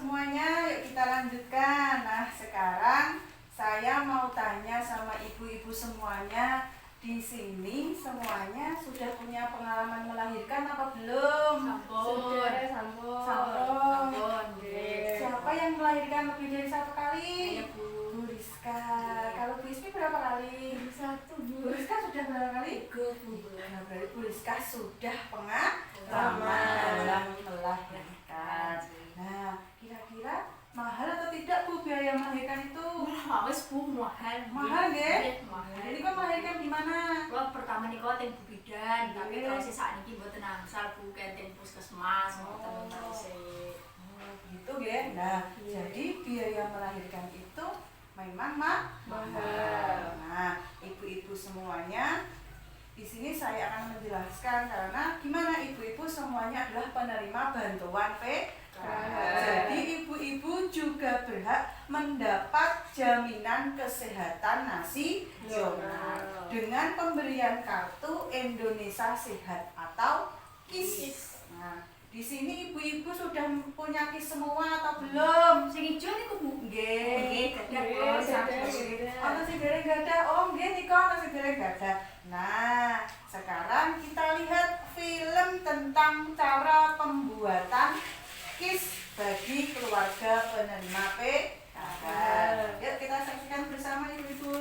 semuanya, yuk kita lanjutkan. Nah, sekarang saya mau tanya sama ibu-ibu semuanya. Di sini semuanya sudah punya pengalaman melahirkan apa belum? Sampun. Sampun. Siapa yang melahirkan lebih dari satu kali? Saya, Bu. Bu Rizka. Kalau Bu Ismi berapa kali? Satu, Bu Rizka sudah berapa kali? Nah, berarti Bu Rizka sudah pengalaman dalam melahirkan. Nah, kira-kira mahal atau tidak Bu biaya melahirkan itu? Wes Bu, mahal. Mahal nggih? Mahal. Jadi kok melahirkan di mana? Kalau pertama niku teng Bu Bidan, tapi Nggih. terus sakniki mboten angsal Bu kenten puskesmas mboten terus. Gitu nggih. Nah, jadi biaya melahirkan itu memang mahal. Nah, ibu-ibu semuanya di sini saya akan menjelaskan karena gimana ibu-ibu semuanya adalah penerima bantuan PKH. Jadi ibu-ibu juga berhak mendapat jaminan kesehatan nasional dengan pemberian kartu Indonesia Sehat atau KIS. Nah, di sini ibu-ibu sudah punya KIS semua atau belum? Sing ijo niku Bu. Nggih, gadah. ana sing dereng gadah. Oh, nggih nika ana sing dereng gadah. Nah, sekarang kita lihat film tentang cara pembuatan KIS bagi keluarga penerima PKH. Yuk kita saksikan bersama ibu-ibu.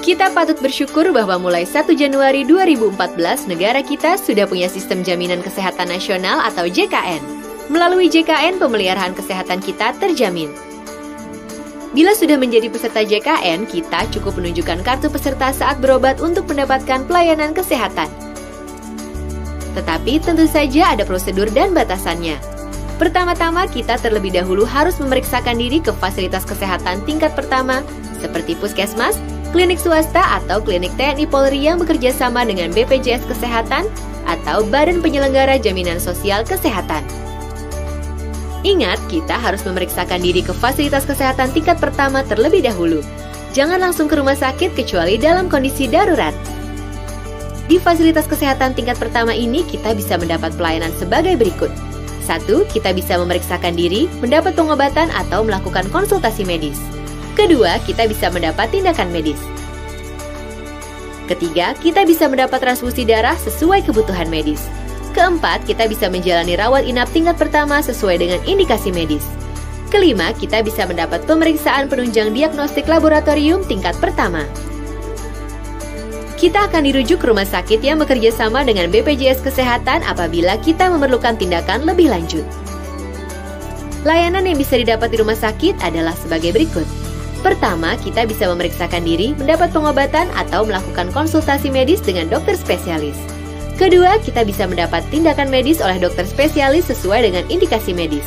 Kita patut bersyukur bahwa mulai 1 Januari 2014 negara kita sudah punya sistem jaminan kesehatan nasional atau JKN. Melalui JKN, pemeliharaan kesehatan kita terjamin. Bila sudah menjadi peserta JKN, kita cukup menunjukkan kartu peserta saat berobat untuk mendapatkan pelayanan kesehatan. Tetapi tentu saja ada prosedur dan batasannya. Pertama-tama, kita terlebih dahulu harus memeriksakan diri ke fasilitas kesehatan tingkat pertama seperti puskesmas, klinik swasta atau klinik TNI Polri yang bekerja sama dengan BPJS Kesehatan atau Badan Penyelenggara Jaminan Sosial Kesehatan. Ingat, kita harus memeriksakan diri ke fasilitas kesehatan tingkat pertama terlebih dahulu. Jangan langsung ke rumah sakit kecuali dalam kondisi darurat. Di fasilitas kesehatan tingkat pertama ini, kita bisa mendapat pelayanan sebagai berikut. 1. Kita bisa memeriksakan diri, mendapat pengobatan atau melakukan konsultasi medis. Kedua, kita bisa mendapat tindakan medis. Ketiga, kita bisa mendapat transfusi darah sesuai kebutuhan medis. Keempat, kita bisa menjalani rawat inap tingkat pertama sesuai dengan indikasi medis. Kelima, kita bisa mendapat pemeriksaan penunjang diagnostik laboratorium tingkat pertama. Kita akan dirujuk ke rumah sakit yang bekerja sama dengan BPJS Kesehatan apabila kita memerlukan tindakan lebih lanjut. Layanan yang bisa didapat di rumah sakit adalah sebagai berikut. Pertama, kita bisa memeriksakan diri, mendapat pengobatan atau melakukan konsultasi medis dengan dokter spesialis. Kedua, kita bisa mendapat tindakan medis oleh dokter spesialis sesuai dengan indikasi medis.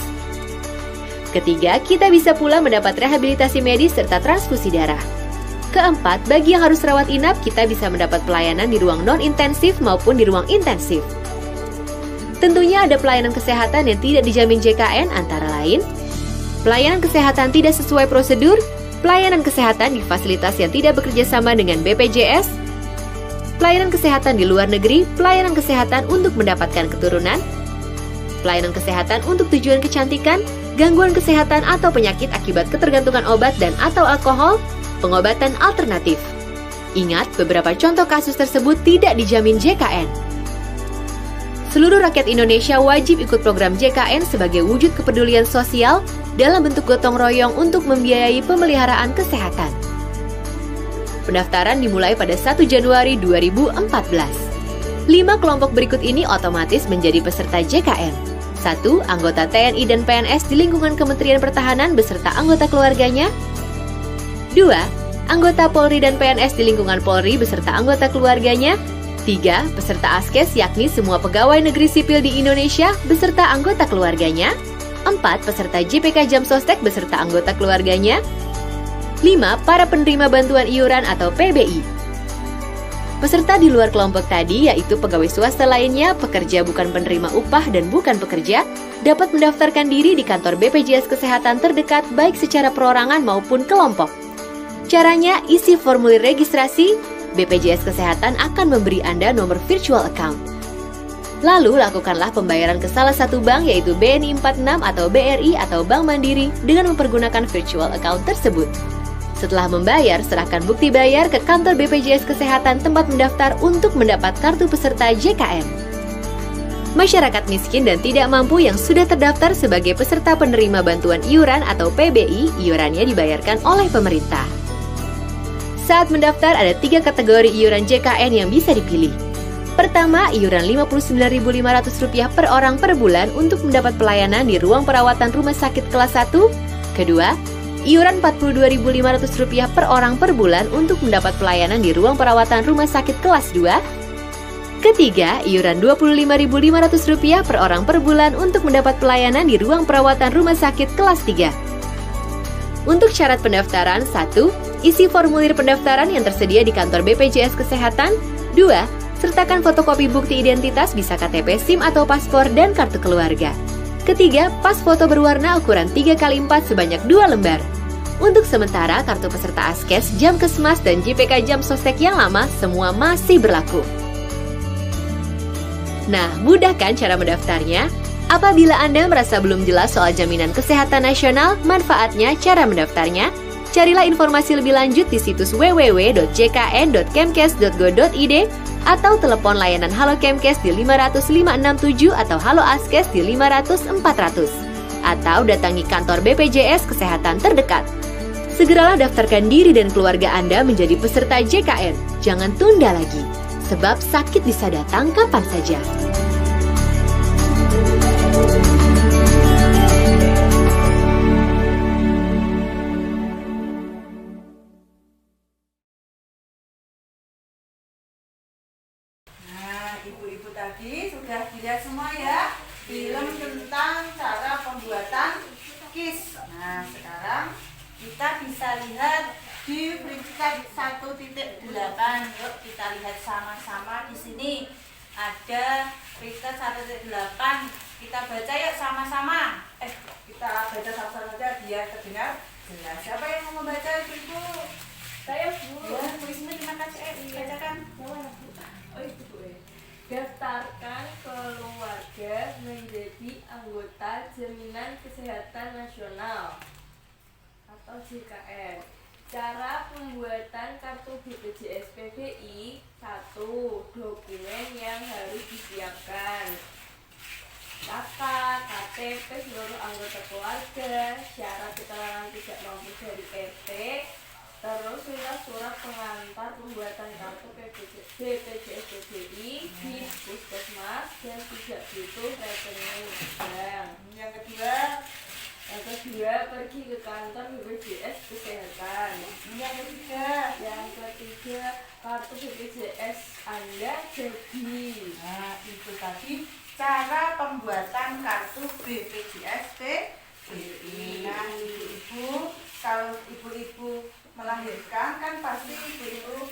Ketiga, kita bisa pula mendapat rehabilitasi medis serta transfusi darah. Keempat, bagi yang harus rawat inap, kita bisa mendapat pelayanan di ruang non-intensif maupun di ruang intensif. Tentunya ada pelayanan kesehatan yang tidak dijamin JKN antara lain pelayanan kesehatan tidak sesuai prosedur, pelayanan kesehatan di fasilitas yang tidak bekerja sama dengan BPJS, pelayanan kesehatan di luar negeri, pelayanan kesehatan untuk mendapatkan keturunan, pelayanan kesehatan untuk tujuan kecantikan, gangguan kesehatan atau penyakit akibat ketergantungan obat dan atau alkohol, pengobatan alternatif. Ingat, beberapa contoh kasus tersebut tidak dijamin JKN. Seluruh rakyat Indonesia wajib ikut program JKN sebagai wujud kepedulian sosial dalam bentuk gotong royong untuk membiayai pemeliharaan kesehatan. Pendaftaran dimulai pada 1 Januari 2014. 5 kelompok berikut ini otomatis menjadi peserta JKN. 1. Anggota TNI dan PNS di lingkungan Kementerian Pertahanan beserta anggota keluarganya. 2. Anggota Polri dan PNS di lingkungan Polri beserta anggota keluarganya. 3. Peserta ASKES yakni semua pegawai negeri sipil di Indonesia beserta anggota keluarganya. 4. Peserta JPK Jamsostek beserta anggota keluarganya. 5. Para penerima bantuan iuran atau PBI. Peserta di luar kelompok tadi yaitu pegawai swasta lainnya, pekerja bukan penerima upah dan bukan pekerja, dapat mendaftarkan diri di kantor BPJS Kesehatan terdekat baik secara perorangan maupun kelompok. Caranya, isi formulir registrasi, BPJS Kesehatan akan memberi Anda nomor virtual account. Lalu lakukanlah pembayaran ke salah satu bank yaitu BNI 46 atau BRI atau Bank Mandiri dengan mempergunakan virtual account tersebut. Setelah membayar, serahkan bukti bayar ke kantor BPJS Kesehatan tempat mendaftar untuk mendapat kartu peserta JKN. Masyarakat miskin dan tidak mampu yang sudah terdaftar sebagai peserta penerima bantuan iuran atau PBI, iurannya dibayarkan oleh pemerintah. Saat mendaftar ada 3 kategori iuran JKN yang bisa dipilih. Pertama, iuran Rp59.500 per orang per bulan untuk mendapat pelayanan di ruang perawatan rumah sakit kelas 1. Kedua, iuran Rp42.500 per orang per bulan untuk mendapat pelayanan di ruang perawatan rumah sakit kelas 2. Ketiga, iuran Rp25.500 per orang per bulan untuk mendapat pelayanan di ruang perawatan rumah sakit kelas 3. Untuk syarat pendaftaran, 1. Isi formulir pendaftaran yang tersedia di kantor BPJS Kesehatan. 2. Sertakan fotokopi bukti identitas bisa KTP, SIM atau paspor dan kartu keluarga. Ketiga, pas foto berwarna ukuran 3x4 sebanyak 2 lembar. Untuk sementara, kartu peserta Askes, Jam Kesmas, dan JPK Jam Sostek yang lama semua masih berlaku. Nah, mudah kan cara mendaftarnya? Apabila Anda merasa belum jelas soal jaminan kesehatan nasional, manfaatnya, cara mendaftarnya, carilah informasi lebih lanjut di situs www.jkn.kemkes.go.id atau telepon layanan Halo Kemkes di 500 567 atau Halo Askes di 500 400 atau datangi kantor BPJS Kesehatan terdekat. Segeralah daftarkan diri dan keluarga Anda menjadi peserta JKN. Jangan tunda lagi, sebab sakit bisa datang kapan saja. Ibu-ibu tadi sudah dilihat semua ya, film tentang cara pembuatan KIS. Nah, sekarang kita bisa lihat di peringkat 1.8. Yuk kita lihat sama-sama di sini. Ada peringkat 1.8. Kita baca yuk sama-sama. Kita baca sama-sama saja biar terdengar jelas. Siapa yang mau membaca, ibu-ibu? Saya Bu. Ya, Bu Ismi, terima kasih. Bacakan. Oh itu Bu. Daftarkan keluarga menjadi anggota Jaminan Kesehatan Nasional atau JKN. Cara pembuatan kartu BPJS PBI. 1. Dokumen yang harus disiapkan: kakak, KTP seluruh anggota keluarga, syarat keterangan tidak mampu dari PT, terus surat pengantar pembuatan kartu BPJS PBI di puskesmas dan tidak butuh rekening bank. Yang kedua, pergi ke kantor BPJS Kesehatan. yang ketiga, kartu BPJS Anda jadi. Nah, itu tadi cara pembuatan kartu BPJS PBI. Nah, ibu-ibu, kalau ibu-ibu melahirkan kan pasti ibu-ibu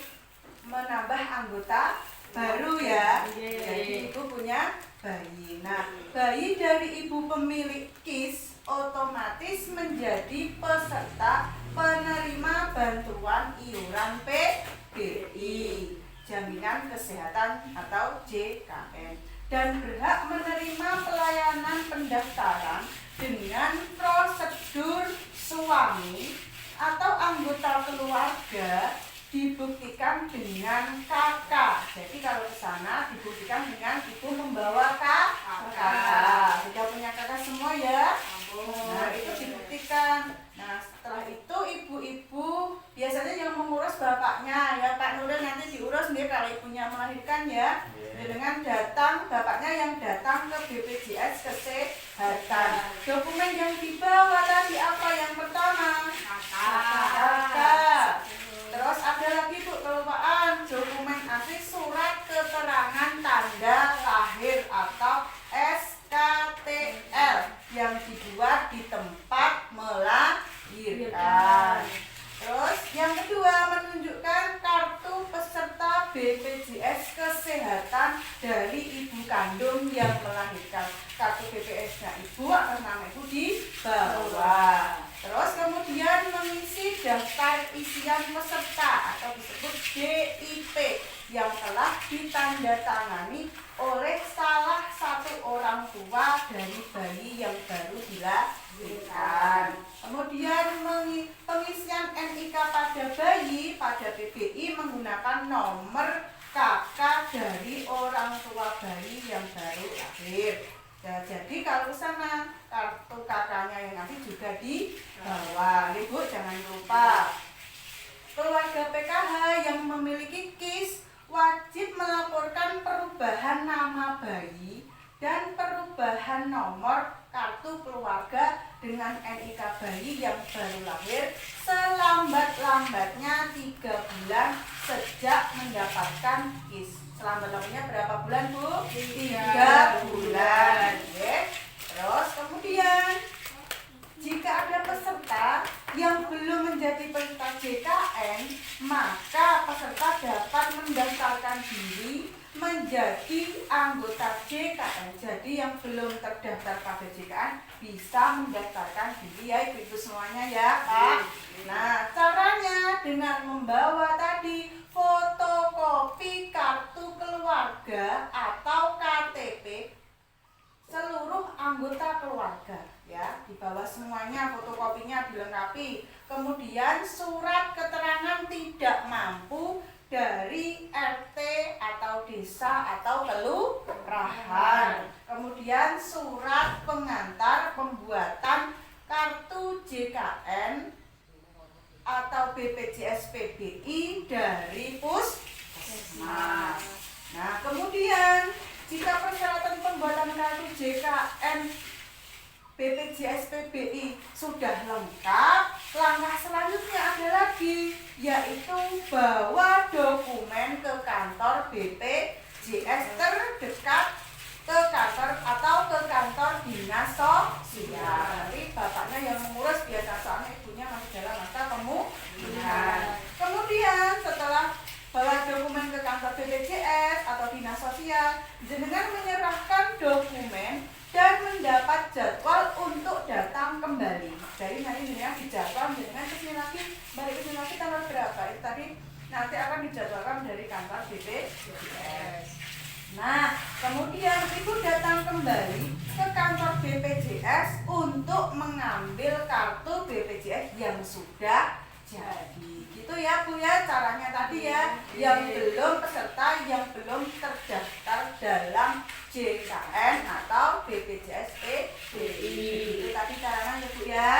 menambah anggota baru ya. Jadi ibu punya bayi. Nah, bayi dari ibu pemilik KIS otomatis menjadi peserta penerima bantuan iuran PBI, Jaminan Kesehatan atau JKN, dan berhak menerima pelayanan pendaftaran dengan prosedur suami atau anggota keluarga dibuktikan dengan kakak. Jadi kalau ke sana dibuktikan dengan ibu membawa kakak. Sudah punya kakak semua ya? Nah, itu dibuktikan. Nah, setelah itu ibu-ibu biasanya yang mengurus bapaknya ya, Pak Nuril nanti diurus sendiri kalau ibunya melahirkan ya. Dengan datang, bapaknya yang datang ke BPJS Kesehatan. Dokumen yang dibawa tadi apa yang pertama? Kakak. Terus ada lagi Bu kelupaan, dokumen asli surat keterangan tanda lahir atau SKTL yang dibuat di tempat melahirkan. Terus yang kedua, menunjukkan kartu peserta BPJS Kesehatan dari ibu kandung yang melahirkan. Kartu BPJS-nya ibu atas nama ibu dibawa. Terus kemudian mengisi daftar isian peserta atau disebut DIP. telah ditandatangani oleh salah satu orang tua dari bayi yang baru dilahirkan. Kemudian pengisian NIK pada bayi pada PBI menggunakan nomor KK dari orang tua bayi yang baru lahir. Ya, jadi kalau sana kartu kakaknya yang nanti juga dibawa, Ibu jangan lupa. Keluarga PKH yang memiliki KIS wajib melaporkan perubahan nama bayi dan perubahan nomor kartu keluarga dengan NIK bayi yang baru lahir selambat-lambatnya 3 bulan sejak mendapatkan KIS. Selambat-lambatnya berapa bulan, Bu? 3 bulan. Oke. Terus kemudian jika ada peserta yang belum menjadi peserta JKN, maka peserta dapat mendaftarkan diri menjadi anggota JKN. Jadi yang belum terdaftar pada JKN bisa mendaftarkan diri ya Ibu-ibu semuanya ya Pak. Nah, caranya dengan membawa tadi fotokopi kartu keluarga atau KTP seluruh anggota keluarga ya, dibawa semuanya, fotokopinya dilengkapi. Kemudian surat keterangan tidak mampu dari RT atau desa atau kelurahan. Kemudian surat pengantar pembuatan kartu JKN atau BPJS PBI dari Puskesmas. Nah, kemudian jika persyaratan pembuatan kartu JKN BPJS PBI sudah lengkap, langkah selanjutnya ada lagi, yaitu bawa dokumen ke kantor BPJS terdekat, ke kantor atau ke kantor dinas sosial. Nanti bapaknya yang mengurus, biasa soalnya ibunya masih dalam masa pemulihan. Kemudian setelah bawa dokumen ke kantor BPJS atau dinas sosial, jenengan menyerahkan dokumen dan mendapat jadwal untuk datang kembali. Jadi nanti jenengan dijadwal, jenengan kesini lagi, balik kesini lagi tanggal berapa? Itu tadi nanti akan dijadwalkan dari kantor BPJS. Nah, kemudian Ibu datang kembali ke kantor BPJS untuk mengambil kartu BPJS yang sudah jadi. Gitu ya Bu ya caranya tadi ya. Yang belum peserta, yang belum terdaftar dalam JKN atau BPJS PBI. Itu tadi caranya ya Bu ya.